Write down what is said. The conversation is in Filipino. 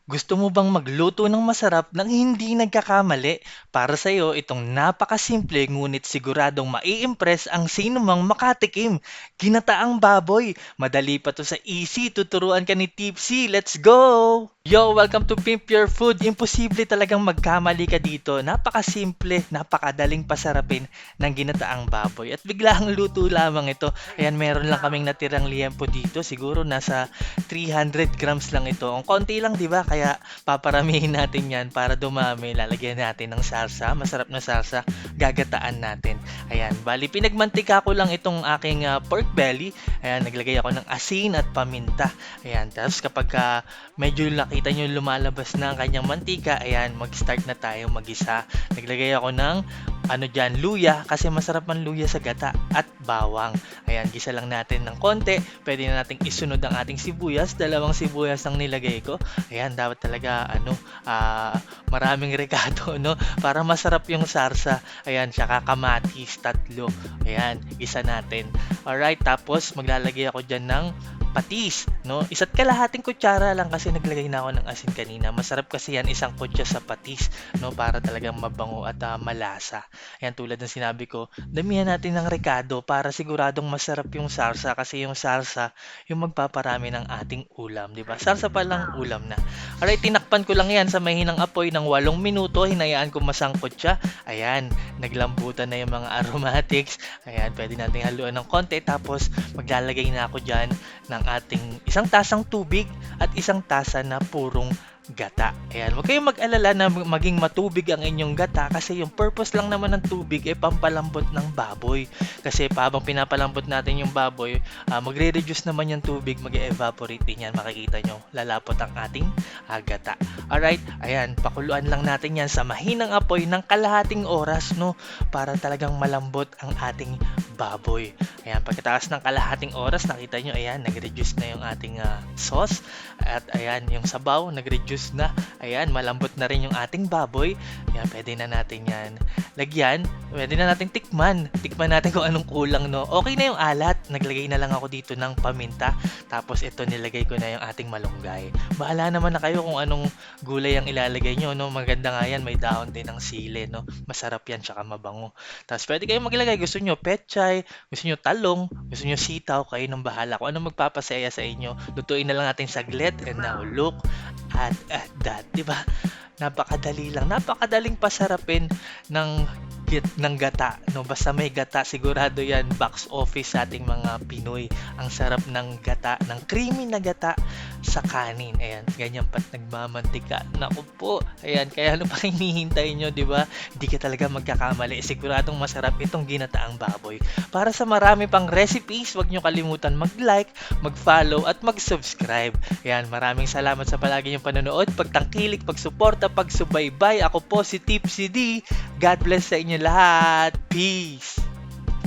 Gusto mo bang magluto ng masarap nang hindi nagkakamali? Para sa'yo, itong napakasimple ngunit siguradong mai-impress ang sinumang makatikim. Ginataang baboy. Madali pa to sa easy. Tuturuan ka ni Tipsy. Let's go! Yo, welcome to Pimp Your Food. Imposible talagang magkamali ka dito. Napakasimple, napakadaling pasarapin ng ginataang baboy. At biglang luto lamang ito. Ayan, meron lang kaming natirang liempo dito. Siguro nasa 300 grams lang ito. Ang konti lang, 'di ba? Kaya paparamihin natin 'yan para dumami. Lalagyan natin ng salsa, masarap na salsa. Gagataan natin. Ayan, bali pinagmantika ko lang itong aking pork belly. Ayan, naglagay ako ng asin at paminta. Ayan, tapos kapag medyo nakita nyo lumalabas na ang kanyang mantika, ayan, mag-start na tayo magisa. Naglagay ako ng ano dyan, luya, kasi masarap man luya sa gata at bawang. Ayan, gisa lang natin ng konti. Pwede na nating isunod ang ating sibuyas. Dalawang sibuyas ang nilagay ko. Ayan, dapat talaga maraming rekado, no? Para masarap yung sarsa. Ayan, tsaka kamatis, tatlo. Ayan, gisa natin. Alright, tapos maglalagay ako dyan ng patis, no? Isa't kalahating kutsara lang kasi naglagay na ako ng asin kanina. Masarap kasi yan isang kutsa sa patis, no? Para talagang mabango at malasa. Ayan, tulad ng sinabi ko, damihan natin ng rekado para siguradong masarap yung sarsa kasi yung sarsa yung magpaparami ng ating ulam, di ba? Sarsa pa lang ulam na. Alright, tinakpan ko lang yan sa mahinang apoy ng 8 minuto, hinayaan ko masangkot siya. Ayan, naglambutan na yung mga aromatics. Ayan, pwede nating haluan ng konti tapos maglalagay na ako dyan ng ating isang tasang tubig at isang tasa na purong gata. Ayan, huwag kayong mag-alala na maging matubig ang inyong gata kasi yung purpose lang naman ng tubig ay pampalambot ng baboy. Kasi habang pinapalambot natin yung baboy, magre-reduce naman yung tubig, mag-evaporate din yan. Makikita nyo, lalapot ang ating gata. Alright, ayan, pakuluan lang natin yan sa mahinang apoy ng kalahating oras, no? Para talagang malambot ang ating baboy. Ayan, pagkatapos ng kalahating oras, nakita nyo, ayan, nag-reduce na yung ating sauce. At ayan, yung sabaw, nag-reduce na. Ayan, malambot na rin yung ating baboy. Ayan, pwede na natin yan lagyan. Pwede na natin tikman. Tikman natin kung anong kulang, no? Okay na yung alat. Naglagay na lang ako dito ng paminta. Tapos ito, nilagay ko na yung ating malunggay. Bahala naman na kayo kung anong gulay ang ilalagay nyo, no? Maganda nga yan, may dahon din ng sili, no? Masarap yan, tsaka mabango. Tapos pwede kayong maglagay. Gusto nyo pechay, gusto nyo talong, gusto nyo sitaw, kayo nang bahala. Kung anong magpapasaya sa inyo, lutuin na lang natin saglit. And now, look at that. Diba? Napakadali lang. Napakadaling pasarapin ng ng gata, no? Basta may gata, sigurado yan box office sa ating mga Pinoy. Ang sarap ng gata, ng creamy na gata sa kanin. Ayan, ganyan pat nagmamantika. Naku po. Ayan, kaya ano pa hinihintay nyo, di ba? Hindi ka talaga magkakamali. Siguradong masarap itong ginataang baboy. Para sa marami pang recipes, huwag nyo kalimutan mag-like, mag-follow, at mag-subscribe. Ayan, maraming salamat sa palagi niyong panonood, pagtangkilik, pagsuporta, pagsubaybay. Ako po si Tipsy D. God bless sa inyo lahat. Peace!